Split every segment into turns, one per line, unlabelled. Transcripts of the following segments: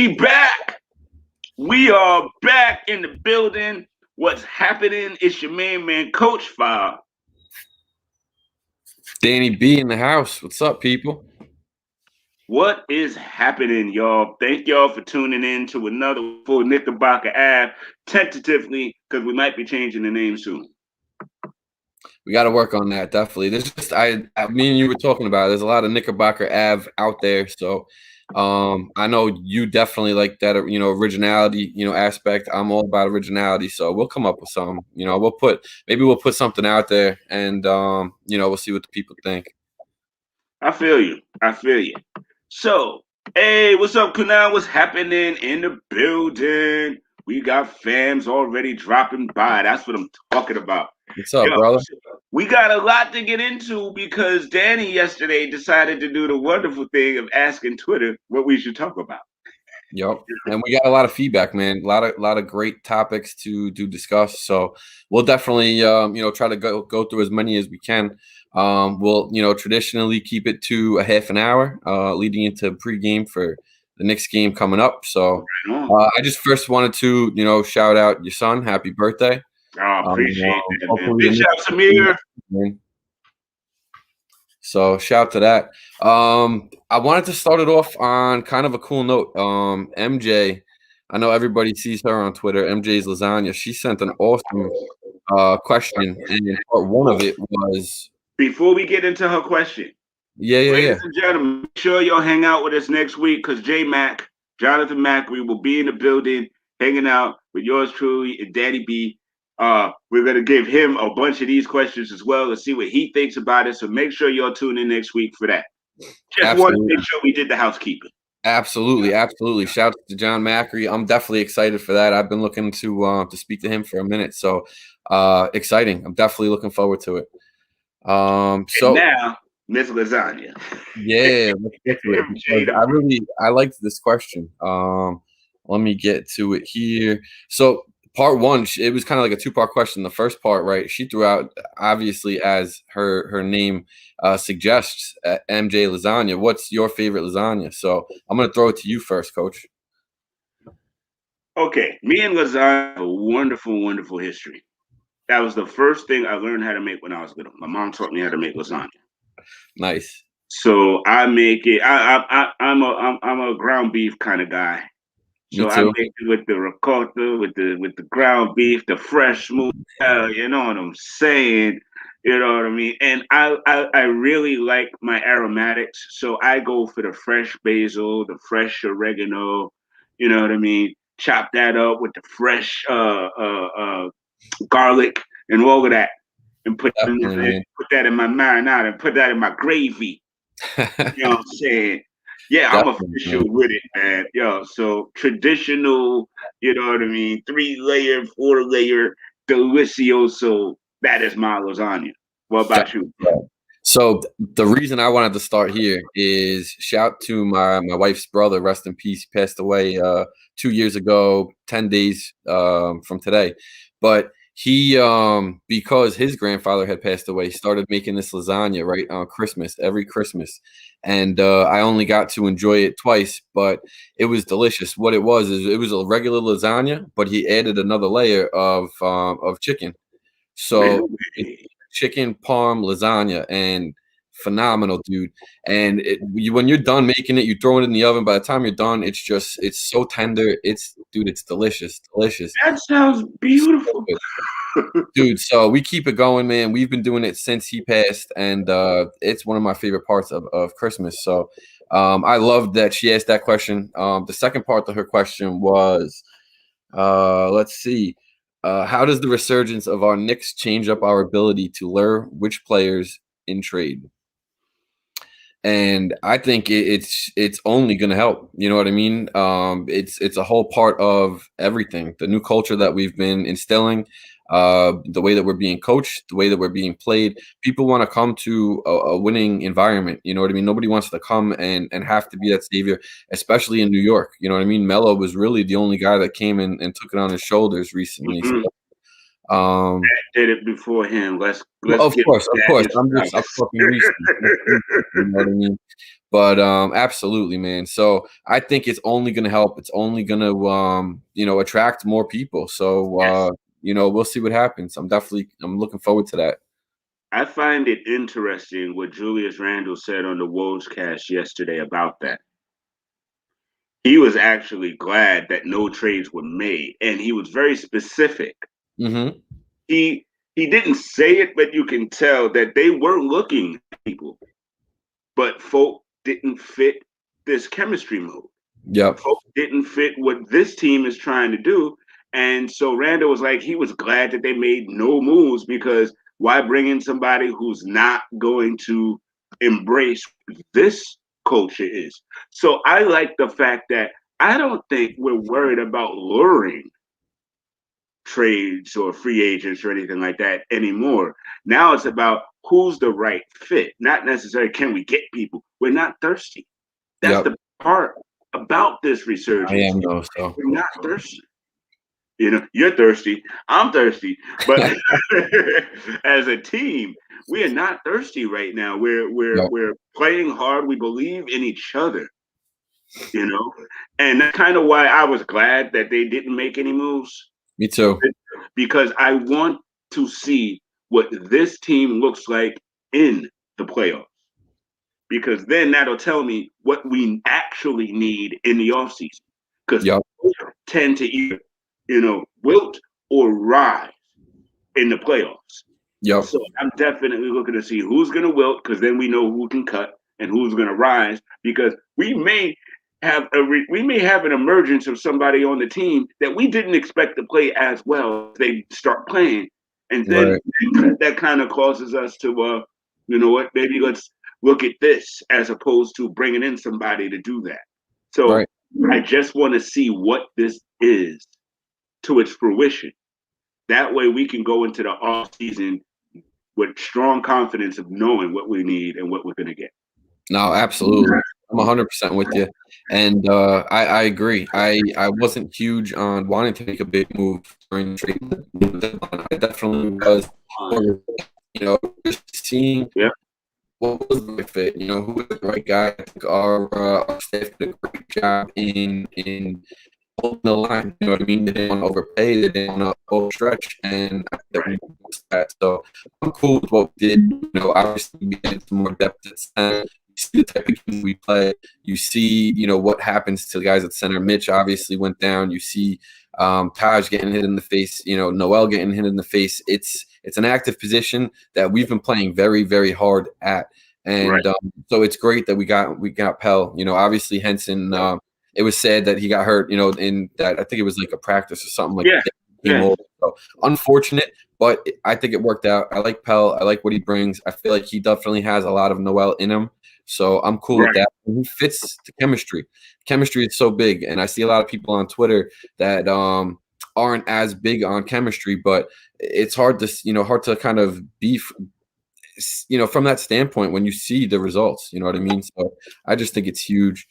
We back. We are back in the building. What's happening? It's your man, Coach File.
Danny B in the house. What's up, people?
What is happening, y'all? Thank y'all for tuning in to another full Knickerbocker Ave, tentatively, because we might be changing the name soon.
We got to work on that, definitely. There's just me and you were talking about it. There's a lot of Knickerbocker Ave out there, so I know you definitely like that, originality, aspect. I'm all about originality, so we'll come up with something. We'll put something out there, and we'll see what the people think.
I feel you. So, hey, what's up, Kunal? What's happening in the building? We got fams already dropping by. That's what I'm talking about.
What's up, brother?
We got a lot to get into because Danny yesterday decided to do the wonderful thing of asking Twitter what we should talk about.
Yep, and we got a lot of feedback, man. A lot of great topics to discuss. So we'll definitely, try to go through as many as we can. We'll, traditionally keep it to a half an hour, leading into pregame for the Knicks game coming up. So I just first wanted to, shout out your son. Happy birthday.
Appreciate it. Big shout out to Samir.
So shout to that. I wanted to start it off on kind of a cool note. MJ, I know everybody sees her on Twitter, MJ's Lasagna. She sent an awesome question, and part one of it was...
Before we get into her question, ladies and gentlemen, make sure y'all hang out with us next week because Jonathan Macri will be in the building hanging out with yours truly and Daddy B. We're going to give him a bunch of these questions as well to see what he thinks about it. So make sure y'all tune in next week for that. Just want to make sure we did the housekeeping.
Absolutely. Shout out to John Macri. I'm definitely excited for that. I've been looking to speak to him for a minute. So exciting. I'm definitely looking forward to it.
So now, Miss Lasagna.
Yeah, let's get to it. I liked this question. Let me get to it here. So part one, it was kind of like a two-part question. The first part, right, she threw out, obviously, as her name suggests, MJ Lasagna. What's your favorite lasagna? So I'm going to throw it to you first, Coach.
Okay, me and lasagna have a wonderful, wonderful history. That was the first thing I learned how to make when I was little. My mom taught me how to make lasagna.
Nice.
So I make it. I'm a ground beef kind of guy. So I make it with the ricotta, with the ground beef, the fresh smooth. You know what I'm saying? You know what I mean? And I really like my aromatics. So I go for the fresh basil, the fresh oregano. You know what I mean? Chop that up with the fresh garlic and all of that, and put that in my marinade and put that in my gravy. You know what I'm saying? Yeah, I'm official with it, man. Yo, so traditional, you know what I mean? 3-layer, 4-layer, delicioso. That is my lasagna. What about you?
So the reason I wanted to start here is shout to my wife's brother, rest in peace. He passed away 2 years ago, 10 days from today. But he, because his grandfather had passed away, started making this lasagna right on Christmas, every Christmas. And I only got to enjoy it twice, but it was delicious. What it was is it was a regular lasagna, but he added another layer of chicken. So chicken parm lasagna, and phenomenal, dude. And when you're done making it, you throw it in the oven. By the time you're done, it's so tender. It's delicious.
That sounds beautiful.
Dude, so we keep it going, man. We've been doing it since he passed, and it's one of my favorite parts of Christmas. So I love that she asked that question. The second part of her question was, let's see, how does the resurgence of our Knicks change up our ability to lure which players in trade? And I think it's only going to help. You know what I mean? It's a whole part of everything. The new culture that we've been instilling, the way that we're being coached, the way that we're being played. People want to come to a winning environment. You know what I mean? Nobody wants to come and have to be that savior, especially in New York. You know what I mean? Melo was really the only guy that came and took it on his shoulders recently.
Mm-hmm. Did it before him. Let's
Of
give
course, of
that
course.
his
I'm
flowers.
talking recent. You know what I mean? But absolutely, man. So I think it's only going to help. It's only going to attract more people. So
Yes.
we'll see what happens. I'm looking forward to that.
I find it interesting what Julius Randle said on the Wojcast yesterday about that. He was actually glad that no trades were made, and he was very specific.
Mm-hmm.
He didn't say it, but you can tell that they were looking at people, but folk didn't fit this chemistry mode.
Yep.
Folk didn't fit what this team is trying to do. And so Randall was like, he was glad that they made no moves because why bring in somebody who's not going to embrace this culture is? So I like the fact that I don't think we're worried about luring trades or free agents or anything like that anymore. Now it's about who's the right fit, not necessarily can we get people. We're not thirsty. That's
Yep.
the part about this
I
resurgence.
am though. So
We're not thirsty. You know, you're thirsty. I'm thirsty. But as a team, we are not thirsty right now.
yep.
We're playing hard. We believe in each other. You know, and that's kind of why I was glad that they didn't make any moves
Me too.
because I want to see what this team looks like in the playoffs. Because then that'll tell me what we actually need in the offseason. Because
Yep.
tend to either, wilt or rise in the playoffs.
Yep.
So I'm definitely looking to see who's going to wilt because then we know who can cut and who's going to rise because we may have an emergence of somebody on the team that we didn't expect to play as well as they start playing, and then
Right.
that kind of causes us to you know what, maybe let's look at this as opposed to bringing in somebody to do that. So
Right.
I just want to see what this is to its fruition. That way we can go into the off season with strong confidence of knowing what we need and what we're going to get.
No, absolutely. I'm 100% with you, and I agree. I wasn't huge on wanting to make a big move during the trade deadline. I definitely was, just seeing
Yeah.
what was the right fit. Who was the right guy. I think our staff did a great job in holding the line. You know what I mean? They didn't want to overpay. They didn't want to overstretch, and I think that we did that. So I'm cool with what we did. Obviously we had some more depth at center. You see the type of game we play. You see, what happens to the guys at center. Mitch obviously went down. You see Taj getting hit in the face. Noel getting hit in the face. It's an active position that we've been playing very, very hard at. And
Right.
so it's great that we got Pell. Obviously Henson. It was sad that he got hurt, in that I think it was like a practice or something like
Yeah.
that.
Yeah.
So unfortunate, but I think it worked out. I like Pell. I like what he brings. I feel like he definitely has a lot of Noel in him. So I'm cool with
Right.
that. And he fits the chemistry. Chemistry is so big. And I see a lot of people on Twitter that aren't as big on chemistry, but it's hard to kind of beef from that standpoint when you see the results. You know what I mean? So I just think it's huge.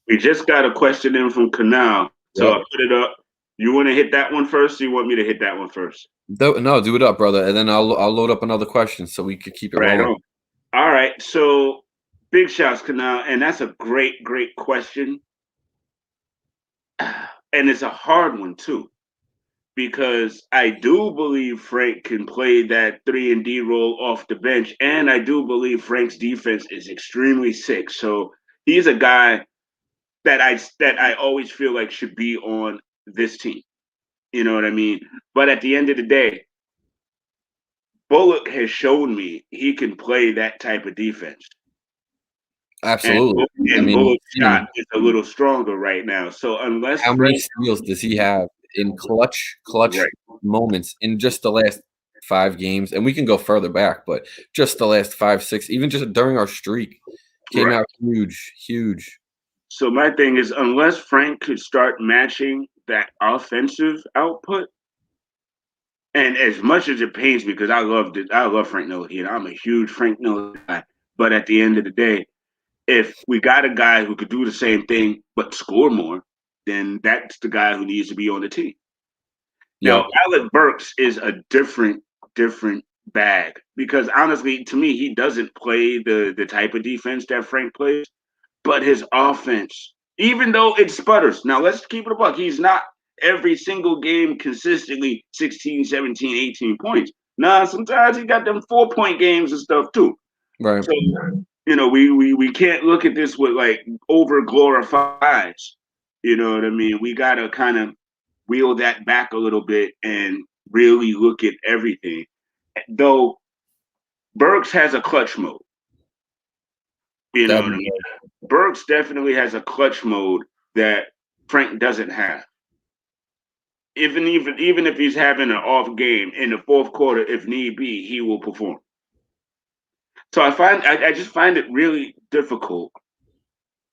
We just got a question in from Canal, so
Yep.
I put it up. You want to hit that one first? Or you want me to hit that one first?
No, do it up, brother, and then I'll load up another question so we could keep it
Right
rolling.
on. All right. So big shouts, Canal, and that's a great, great question, and it's a hard one too because I do believe Frank can play that 3-and-D role off the bench, and I do believe Frank's defense is extremely sick. So he's a guy that I always feel like should be on this team. You know what I mean? But at the end of the day, Bullock has shown me he can play that type of defense. And,
Absolutely. I
and
mean,
Bullock's shot is a little stronger right now. So unless
how many
Frank,
steals does he have in clutch
right,
moments in just the last 5 games? And we can go further back, but just the last 5, 6, even just during our streak, came
right.
out huge, huge.
So my thing is, unless Frank could start matching that offensive output, and as much as it pains me because I love Frank Ntilikina. I'm a huge Frank Ntilikina guy. But at the end of the day, if we got a guy who could do the same thing but score more, then that's the guy who needs to be on the team.
Yep.
Now, Alec Burks is a different bag because honestly, to me, he doesn't play the type of defense that Frank plays, but his offense, even though it sputters. Now, let's keep it a buck. He's not every single game consistently 16, 17, 18 points. Nah, sometimes he got them 4-point games and stuff too.
Right.
So, we can't look at this with like over glorifies. You know what I mean? We gotta kind of wheel that back a little bit and really look at everything. Though Burks has a clutch mode. You know
That
what I mean? Burks definitely has a clutch mode that Frank doesn't have. Even if he's having an off game in the fourth quarter, if need be, he will perform. So I just find it really difficult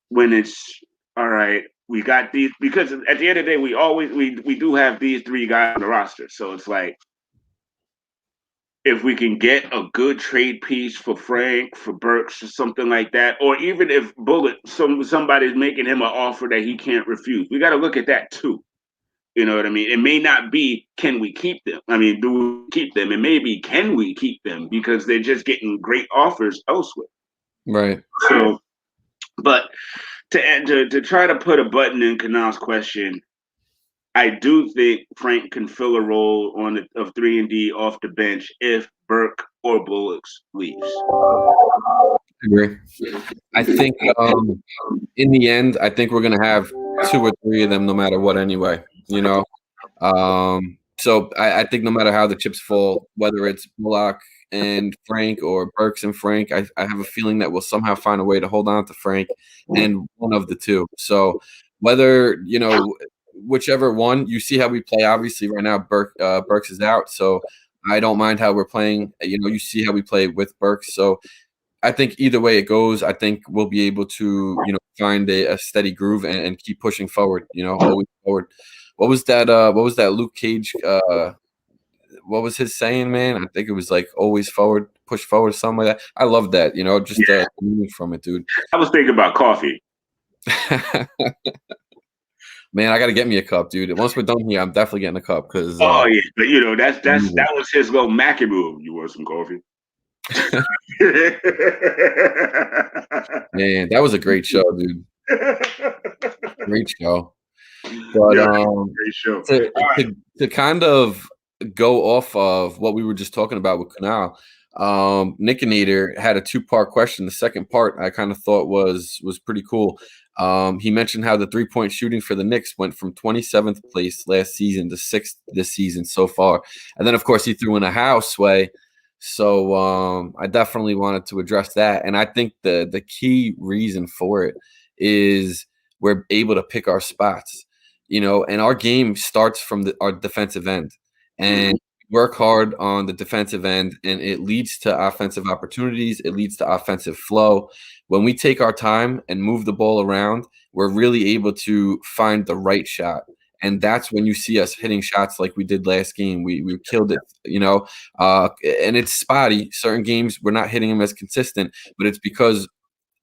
when it's all right. We got these because at the end of the day, we do have these three guys on the roster. So it's like if we can get a good trade piece for Frank, for Burks, or something like that, or even if somebody's making him an offer that he can't refuse, we got to look at that too. You know what I mean? It may not be can we keep them? I mean, do we keep them? It may be can we keep them because they're just getting great offers elsewhere.
Right.
So, but to try to put a button in Kanal's question, I do think Frank can fill a role of 3-and-D off the bench if Burke or Bullocks leaves.
Agree. I think in the end, I think we're gonna have 2 or 3 of them no matter what anyway, you know? So I think no matter how the chips fall, whether it's Bullock and Frank or Burks and Frank, I have a feeling that we'll somehow find a way to hold on to Frank and one of the two. So whether, whichever one, you see how we play. Obviously, right now Burks is out, so I don't mind how we're playing. You see how we play with Burks. So I think either way it goes, I think we'll be able to, find a steady groove and keep pushing forward, always forward. What was that Luke Cage what was his saying, man? I think it was like always forward, push forward, something like that. I love that, just the meaning from it, dude.
I was thinking about coffee.
Man, I got to get me a cup, dude. Once we're done here, I'm definitely getting a cup because.
Oh yeah, but that was his little Mackie move. You want some coffee?
Man, that was a great show, dude. Great show. But
great show.
To kind of go off of what we were just talking about with Canal, Nickinator had a 2-part question. The second part I kind of thought was pretty cool. He mentioned how the 3-point shooting for the Knicks went from 27th place last season to 6th this season so far. And then, of course, he threw in a house way. So I definitely wanted to address that. And I think the key reason for it is we're able to pick our spots, and our game starts from our defensive end. And work hard on the defensive end, and it leads to offensive opportunities. It leads to offensive flow. When we take our time and move the ball around, we're really able to find the right shot. And that's when you see us hitting shots like we did last game. We killed it, and it's spotty. Certain games we're not hitting them as consistent, but it's because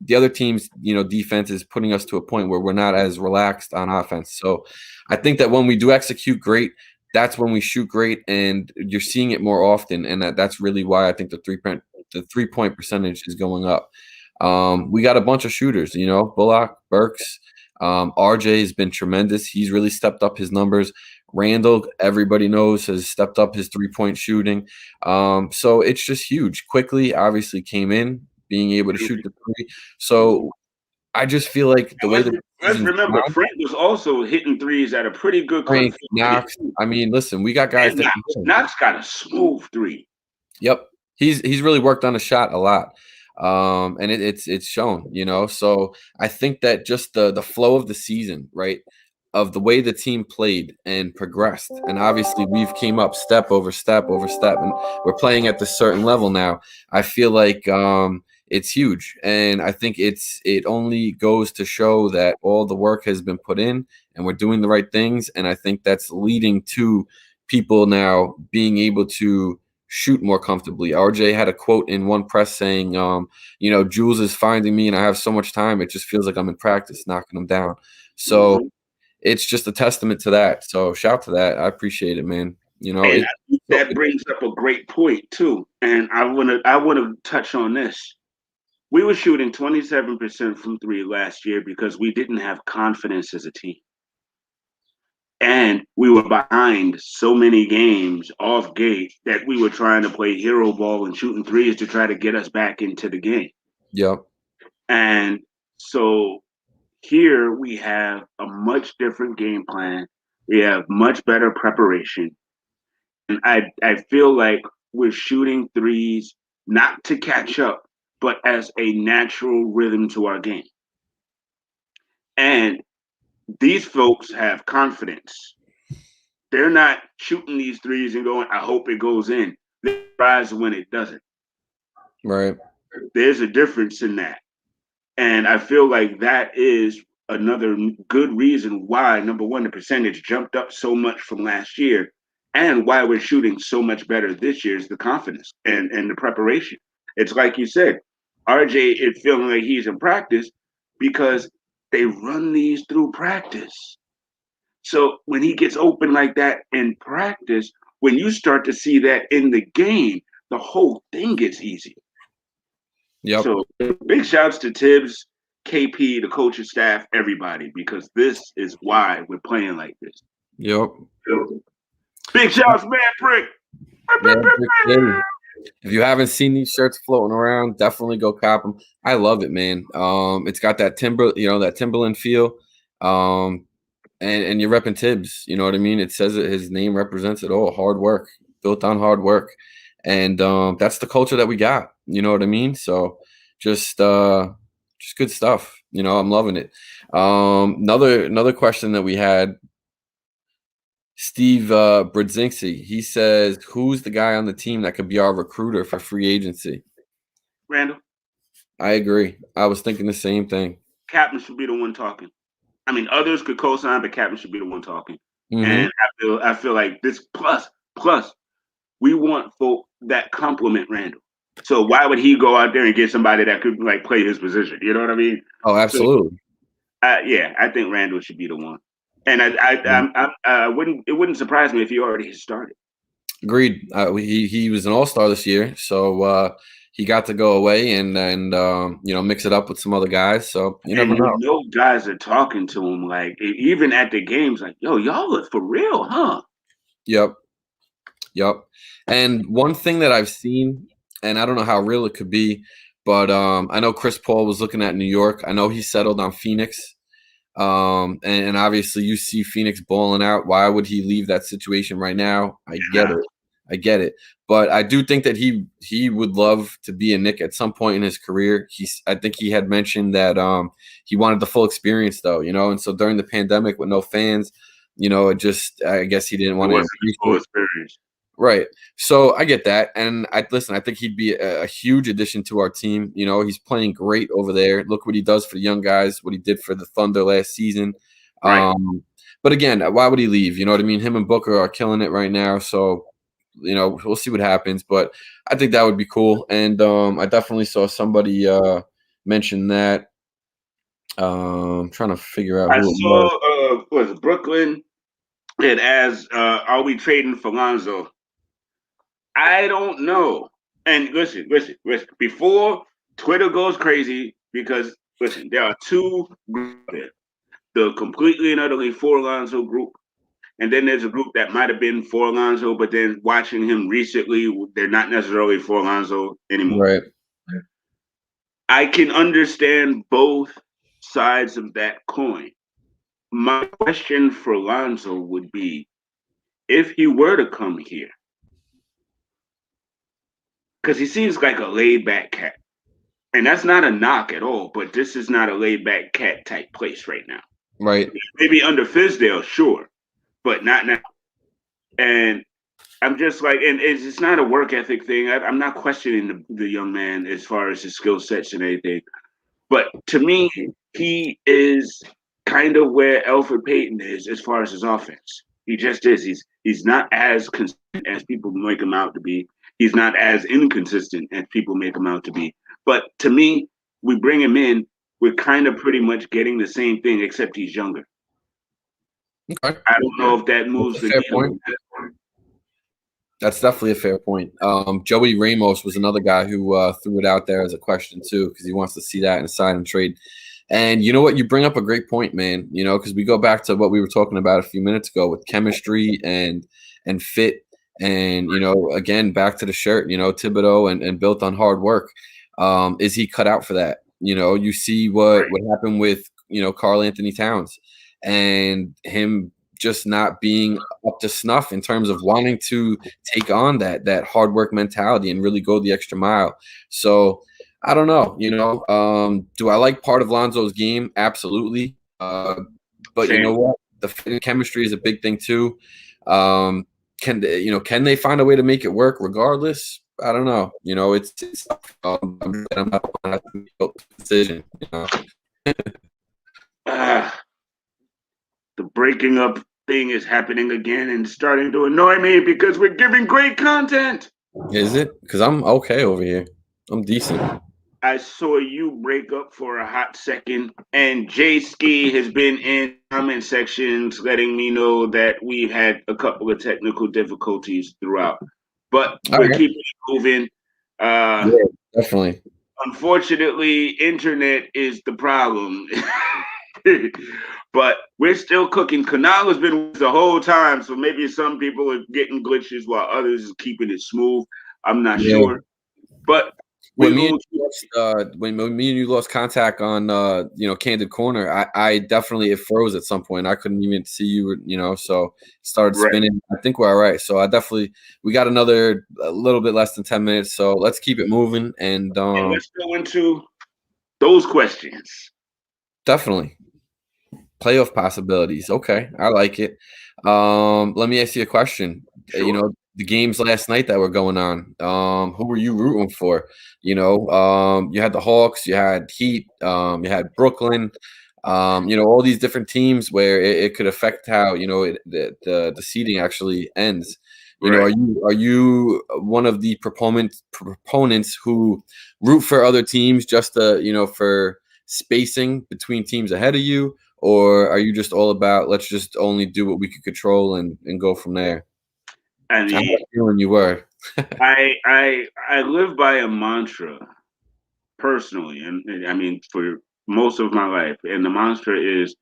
the other team's, defense is putting us to a point where we're not as relaxed on offense. So I think that when we do execute great, that's when we shoot great, and you're seeing it more often. And that's really why I think the 3-point percentage is going up. We got a bunch of shooters, Bullock, Burks, RJ has been tremendous. He's really stepped up his numbers. Randall, everybody knows, has stepped up his 3-point shooting. So it's just huge. Quickly, obviously, came in, being able to shoot the 3. So I just feel like the way that
let's remember, Frank was also hitting threes at a pretty good clip.
Knox. I mean, listen, we got guys that
Knox got a smooth 3.
Yep, he's really worked on a shot a lot, and it's shown. So I think that just the flow of the season, right, of the way the team played and progressed, and obviously we've came up step over step over step, and we're playing at this certain level now. I feel like it's huge, and I think it only goes to show that all the work has been put in, and we're doing the right things, and I think that's leading to people now being able to shoot more comfortably. RJ had a quote in one press saying, Jules is finding me, and I have so much time, it just feels like I'm in practice knocking them down. So it's just a testament to that. So shout to that. I appreciate it, man. You know,
And
it
I think
so
that brings up a great point too. And I wanna touch on this. We were shooting 27% from three last year because we didn't have confidence as a team. And we were behind so many games off gate that we were trying to play hero ball and shooting threes to try to get us back into the game.
yep,
And so here we have a much different game plan. We have much better preparation. And I feel like we're shooting threes not to catch up, but as a natural rhythm to our game. And these folks have confidence. They're not shooting these threes and going, I hope it goes in. They rise when it doesn't.
right.
There's a difference in that. And I feel like that is another good reason why, number one, the percentage jumped up so much from last year, and why we're shooting so much better this year is the confidence and the preparation. It's like you said, RJ is feeling like he's in practice because they run these through practice. So when he gets open like that in practice, when you start to see that in the game, the whole thing gets easier.
Yep,
So big shouts to Tibbs, KP, the coaching staff, everybody, because this is why we're playing like this.
yep.
Big shouts, man, prick.
Yeah, hey, if you haven't seen these shirts floating around, definitely go cop them. I love it, man. It's got that that Timberland feel. Um, and you're repping Tibbs. You know what I mean? It says it. His name represents it all. Hard work, built on hard work, and that's the culture that we got. You know what I mean? So just just good stuff. You know, I'm loving it. Another question that we had. Steve Brodzinski, he says, "Who's the guy on the team that could be our recruiter for free agency?"
Randall,
I agree. I was thinking the same thing.
Captain should be the one talking. I mean, others could co-sign, but Captain should be the one talking.
Hmm.
And I feel like this plus we want folk that compliment Randall. So why would he go out there and get somebody that could like play his position? You know what I mean?
Oh,
So
absolutely.
yeah, I think Randall should be the one. And I wouldn't it wouldn't surprise me if he already started.
Agreed. He was an all star this year, so he got to go away and mix it up with some other guys. So you never
And
know.
guys are talking to him like even at the games, like, yo, y'all look for real, huh?
Yep, yep. And one thing that I've seen, and I don't know how real it could be, but I know Chris Paul was looking at New York. I know he settled on Phoenix. And obviously you see Phoenix balling out. Why would he leave that situation right now? I get
Yeah.
it. I get it. But I do think that he would love to be a Knick at some point in his career. I think he had mentioned that he wanted the full experience though, and so during the pandemic with no fans, it just I guess he didn't
It
want to
wasn't
increase
a full
it.
experience.
Right. So I get that. And I think he'd be a huge addition to our team. He's playing great over there. Look what he does for the young guys, what he did for the Thunder last season.
Right.
But again, why would he leave? You know what I mean? Him and Booker are killing it right now. So, we'll see what happens. But I think that would be cool. And I definitely saw somebody mention that. Trying to figure out
I
who it was.
saw was Brooklyn it as are we trading for Lonzo? I don't know. And listen. Before Twitter goes crazy, because listen, there are two groups there. The completely and utterly for Lonzo group. And then there's a group that might have been for Lonzo, but then watching him recently, they're not necessarily for Lonzo anymore.
Right.
I can understand both sides of that coin. My question for Lonzo would be if he were to come here, because he seems like a laid back cat. And that's not a knock at all, but this is not a laid back cat type place right now.
Right.
Maybe under Fizdale, sure, but not now. And I'm just like, and it's not a work ethic thing. I'm not questioning the young man as far as his skill sets and anything. But to me, he is kind of where Alfred Payton is as far as his offense. He just is. He's not as consistent as people make him out to be. He's not as inconsistent as people make him out to be. But to me, we bring him in, we're kind of pretty much getting the same thing, except he's younger.
Okay.
I don't know if that
That's
moves
a
the
fair
needle.
point. That's definitely a fair point. Joey Ramos was another guy who threw it out there as a question too, because he wants to see that in a sign and trade. And you know what? You bring up a great point, man. You know, because we go back to what we were talking about a few minutes ago with chemistry and fit, and again back to the shirt. Thibodeau and built on hard work. Is he cut out for that? You see what
Right.
happened with Karl Anthony Towns and him just not being up to snuff in terms of wanting to take on that hard work mentality and really go the extra mile. So I don't know, do I like part of Lonzo's game? Absolutely. But you know
Same.
what? The chemistry is a big thing too. Can they find a way to make it work regardless? I don't know. It's I'm not going to make a decision.
The breaking up thing is happening again and starting to annoy me because we're giving great content.
Is it? Because I'm okay over here. I'm decent.
I saw you break up for a hot second, and Jay Ski has been in comment sections letting me know that we've had a couple of technical difficulties throughout, but
All
we're
right.
keeping it moving. Uh,
Yeah, definitely.
Unfortunately, internet is the problem. But we're still cooking. Kanal has been with the whole time, so maybe some people are getting glitches while others are keeping it smooth. I'm not
Yeah.
sure, but we
When me and
will.
you lost, when me and you lost contact on Candid Corner, I definitely it froze at some point. I couldn't even see you, so it started
Right.
spinning. I think we're all right. So we got another a little bit less than 10 minutes. So let's keep it moving and
And let's go into those questions.
definitely playoff possibilities. Okay, I like it. Let me ask you a question.
Sure.
The games last night that were going on. Who were you rooting for? You had the Hawks, you had Heat, you had Brooklyn. All these different teams where it could affect how the seeding actually ends.
Right.
Are you one of the proponents who root for other teams just for spacing between teams ahead of you? Or are you just all about let's just only do what we can control and go from there?
I
I had
mean,
a feeling you were.
I live by a mantra personally, and I mean for most of my life, and the mantra is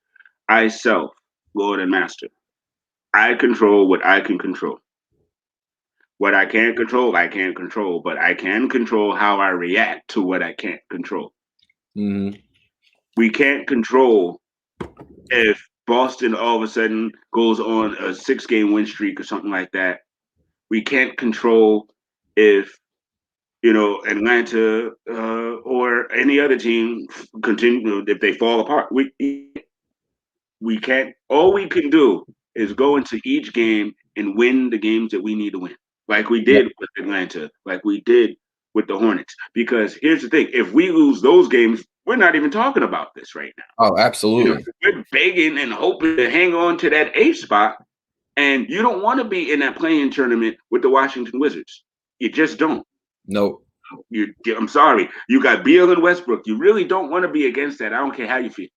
I self, Lord and Master. I control what I can control. What I can't control, I can't control, but I can control how I react to what I can't control.
Hmm.
We can't control if Boston all of a sudden goes on a 6 game win streak or something like that. We can't control if Atlanta or any other team continue if they fall apart. We can't. All we can do is go into each game and win the games that we need to win, like we
Yep.
did with Atlanta, like we did with the Hornets. Because here's the thing: if we lose those games, we're not even talking about this right now.
Oh, absolutely.
We're begging and hoping to hang on to that eighth spot, and you don't want to be in that playing tournament with the Washington Wizards. You just don't.
Nope.
I'm sorry. You got Beal and Westbrook. You really don't want to be against that. I don't care how you feel.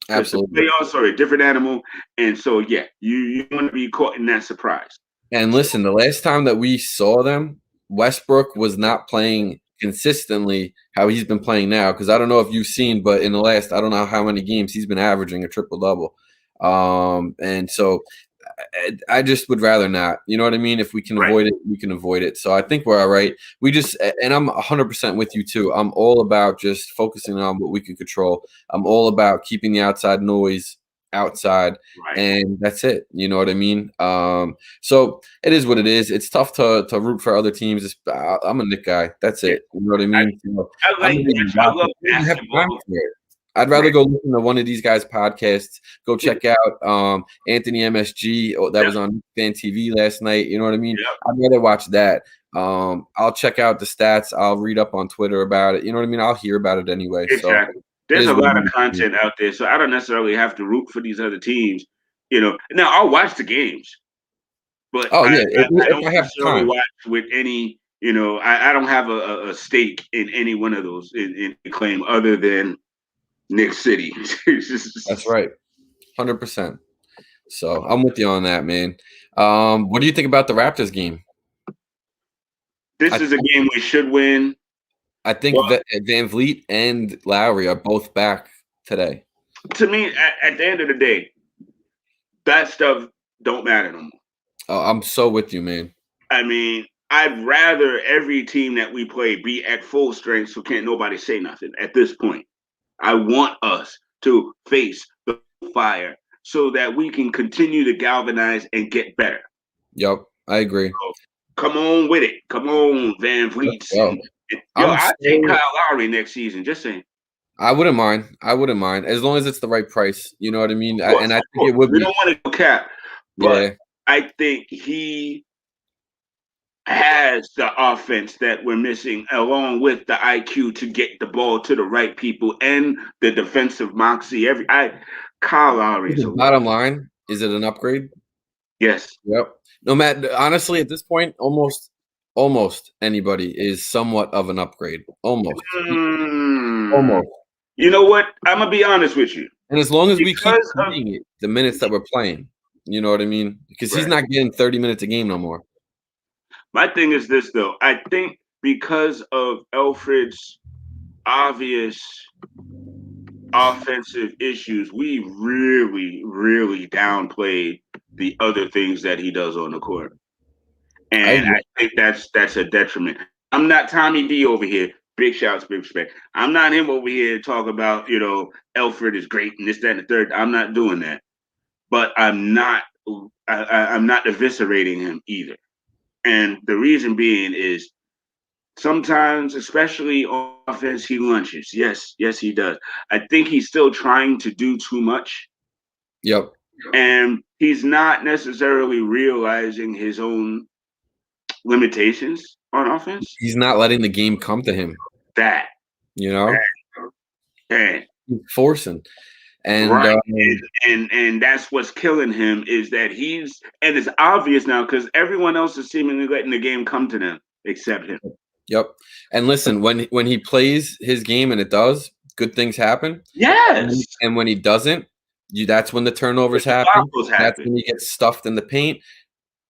Because the
Absolutely.
playoffs are a different animal. And so, yeah, you want to be caught in that surprise.
And listen, the last time that we saw them, Westbrook was not playing consistently how he's been playing now. Because I don't know if you've seen, but in the last, I don't know how many games he's been averaging a triple double. And so I just would rather not. You know what I mean? If we can
Right.
avoid it, we can avoid it. So I think we're all right. And I'm 100% with you too. I'm all about just focusing on what we can control. I'm all about keeping the outside noise outside,
Right.
and that's it. You know what I mean? So it is what it is. It's tough to root for other teams. I'm a Knick guy. That's
Yeah.
it. You know what I mean?
I
I'm
like
not even
that. I love
watching. I don't even have time
basketball.
for it. I'd rather
Right.
go listen to one of these guys' podcasts. Go check out Anthony MSG. That
Yep.
was on Fan TV last night. You know what I mean?
Yep.
I'd rather watch that. I'll check out the stats. I'll read up on Twitter about it. You know what I mean? I'll hear about it anyway. So
Exactly.
it
There's
is
a
what it
lot of
is.
content out there, so I don't necessarily have to root for these other teams. Now I'll watch the games, but
Oh
I,
yeah,
I, I
if
don't
I have
necessarily
time.
watch with any. I don't have a stake in any one of those in claim other than Nick City.
That's right, 100%. So I'm with you on that, man. What do you think about the Raptors game?
This
I
is a game we should win.
I think
But
Van Vliet and Lowry are both back today.
to me, at the end of the day, that stuff don't matter no more.
Oh, I'm so with you, man.
I mean, I'd rather every team that we play be at full strength so can't nobody say nothing at this point. I want us to face the fire so that we can continue to galvanize and get better.
Yep, I agree.
So, come on with it. Come on, Van Vliet.
Yo,
Yo,
I'm
I take
so
Kyle Lowry next season. Just saying.
I wouldn't mind. I wouldn't mind as long as it's the right price. You know what I mean? And I
Of
think
course.
it would
We
be.
don't want to go cap, but
Yeah.
I think he has the offense that we're missing, along with the IQ to get the ball to the right people and the defensive moxie. Kyle Lowry is a
Bottom line, is it an upgrade?
yes.
Yep. No matter honestly, at this point, almost anybody is somewhat of an upgrade. Almost.
Mm,
Almost.
you know what? I'm gonna be honest with you.
And as long as we keep
Because of
playing it, the minutes that we're playing, you know what I mean? Because he's
right.
not getting 30 minutes a game no more.
My thing is this though. I think because of Alfred's obvious offensive issues, we really, really downplayed the other things that he does on the court. And I think that's a detriment. I'm not Tommy D over here. Big shouts, big respect. I'm not him over here to talk about, Alfred is great and this, that, and the third. I'm not doing that. But I'm not eviscerating him either. And the reason being is sometimes, especially on offense, he lunches. Yes, he does. I think he's still trying to do too much.
Yep.
And he's not necessarily realizing his own limitations on offense.
He's not letting the game come to him.
That.
You know?
He's
forcing. And
right. And that's what's killing him is that and it's obvious now because everyone else is seemingly letting the game come to them except him.
Yep. And listen, when he plays his game and it does, good things happen.
Yes.
And when he doesn't, that's when the turnovers happen. That's when he gets stuffed in the paint.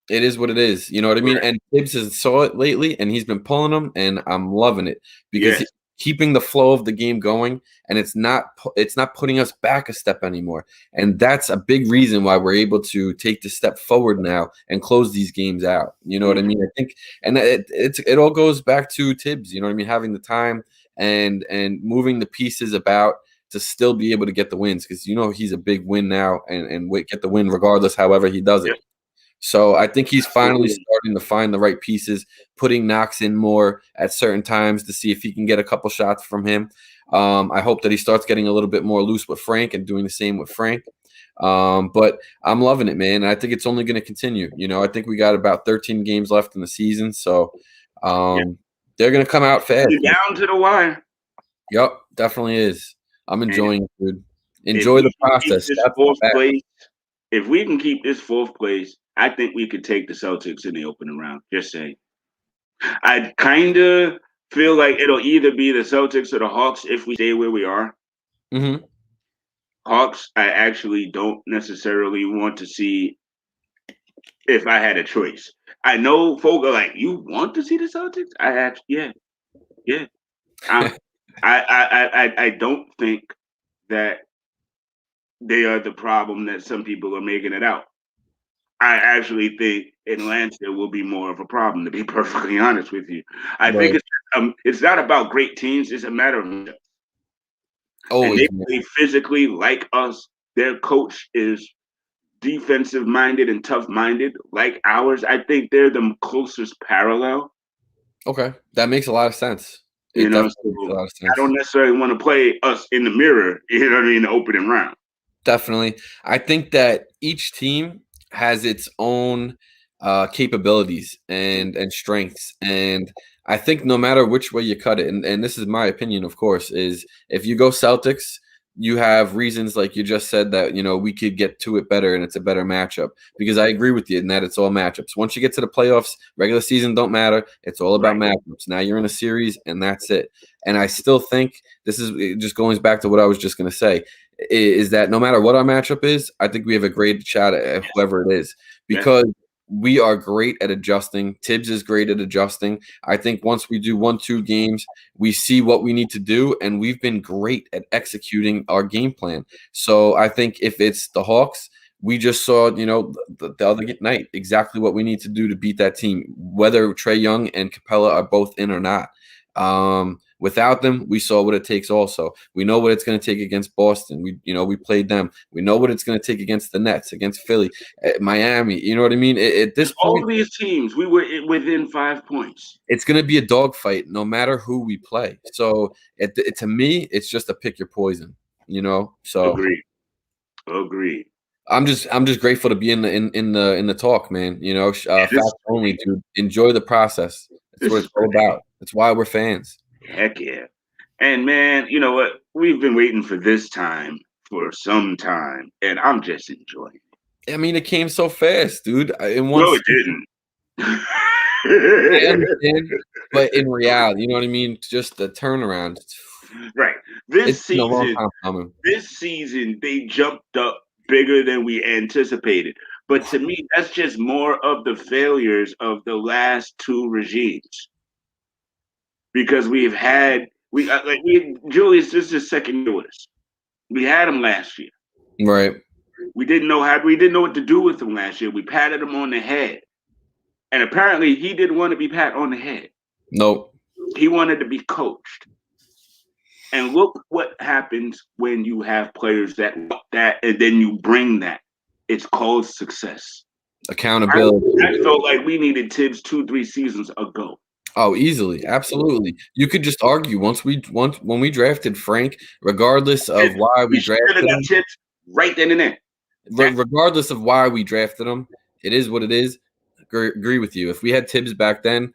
It is what it is. You know what I mean? Right. And Tibbs has saw it lately, and he's been pulling them, and I'm loving it because he's keeping the flow of the game going, and it's not putting us back a step anymore. And that's a big reason why we're able to take the step forward now and close these games out. You know what I mean? I think, and it all goes back to Tibbs. You know what I mean? Having the time and moving the pieces about to still be able to get the wins because he's a big win now and get the win regardless, however he does it. So I think he's finally starting to find the right pieces, putting Knox in more at certain times to see if he can get a couple shots from him. I hope that he starts getting a little bit more loose with Frank and doing the same with Frank. But I'm loving it, man. And I think it's only going to continue. I think we got about 13 games left in the season. So they're going to come out fast.
You're down to the wire.
Yep, definitely is. I'm enjoying it, dude. Enjoy the process.
If we can keep this fourth place, I think we could take the Celtics in the opening round. Just saying. I kind of feel like it'll either be the Celtics or the Hawks if we stay where we are.
Mm-hmm.
Hawks, I actually don't necessarily want to see if I had a choice. I know folk are like, you want to see the Celtics? Yeah. I don't think that they are the problem that some people are making it out. I actually think Atlanta will be more of a problem, to be perfectly honest with you. I think it's not about great teams; it's a matter of and they play physically like us. Their coach is defensive minded and tough minded like ours. I think they're the closest parallel.
Okay, that makes a lot of sense.
Makes a lot of sense. I don't necessarily want to play us in the mirror. You know what I mean? In the opening round.
Definitely, I think that each team has its own capabilities and strengths, and I think no matter which way you cut it, and this is my opinion, of course, is if you go Celtics, you have reasons like you just said that we could get to it better and it's a better matchup because I agree with you in that it's all matchups. Once you get to the playoffs, regular season don't matter. It's all about matchups. Now you're in a series and that's it. And I still think this is just going back to what I was just going to say is that no matter what our matchup is, I think we have a great shot at
Yes.
whoever it is
Yes.
because we are great at adjusting. Tibbs is great at adjusting. I think once we do 1-2 games, we see what we need to do, and we've been great at executing our game plan. So I think if it's the Hawks, we just saw, the other night exactly what we need to do to beat that team, whether Trae Young and Capella are both in or not. Without them, we saw what it takes also. We know what it's going to take against Boston. We played them. We know what it's going to take against the Nets, against Philly, Miami. You know what I mean? At this
All
point,
these teams, we were within 5 points.
it's going to be a dogfight no matter who we play. So to me, it's just a pick your poison, So
Agreed.
I'm just grateful to be in the talk, man.
This
Facts only, dude. Enjoy the process. That's
this
what
is
it's all
great.
about. That's why we're fans.
Heck yeah. And man, you know what? We've been waiting for this time for some time, and I'm just enjoying it.
I mean, it came so fast, dude. In one
No, it
season.
didn't.
I understand, but in reality, you know what I mean? Just the turnaround.
Right.
It's been a long time coming.
This season, they jumped up bigger than we anticipated. But to me, that's just more of the failures of the last two regimes because Julius. This is his second year with us. We had him last year.
Right.
We didn't know what to do with him last year. We patted him on the head, and apparently he didn't want to be pat on the head.
Nope.
He wanted to be coached. And look what happens when you have players that and then you bring that. It's called success.
Accountability.
I felt like we needed Tibbs 2-3 seasons ago.
Oh, easily, absolutely. You could just argue when we drafted Frank, regardless of why we drafted him,
Tibbs right then and there.
Regardless of why we drafted him, it is what it is. Agree with you. If we had Tibbs back then,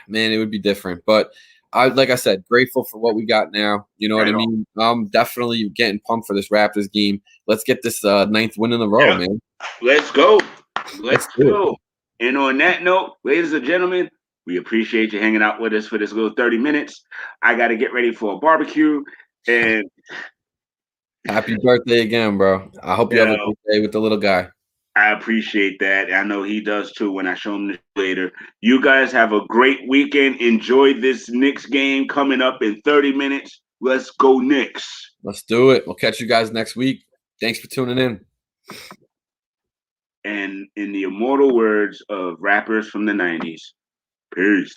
man, it would be different. But like I said, grateful for what we got now. You know what I mean? I'm definitely getting pumped for this Raptors game. Let's get this 9th win in a row, man.
Let's go. Let's
go.
And on that note, ladies and gentlemen, we appreciate you hanging out with us for this little 30 minutes. I got to get ready for a barbecue. And
happy birthday again, bro. I hope you have a good day with the little guy.
I appreciate that. I know he does too when I show him this later. You guys have a great weekend. Enjoy this Knicks game coming up in 30 minutes. Let's go Knicks.
Let's do it. We'll catch you guys next week. Thanks for tuning in.
And in the immortal words of rappers from the 90s, peace.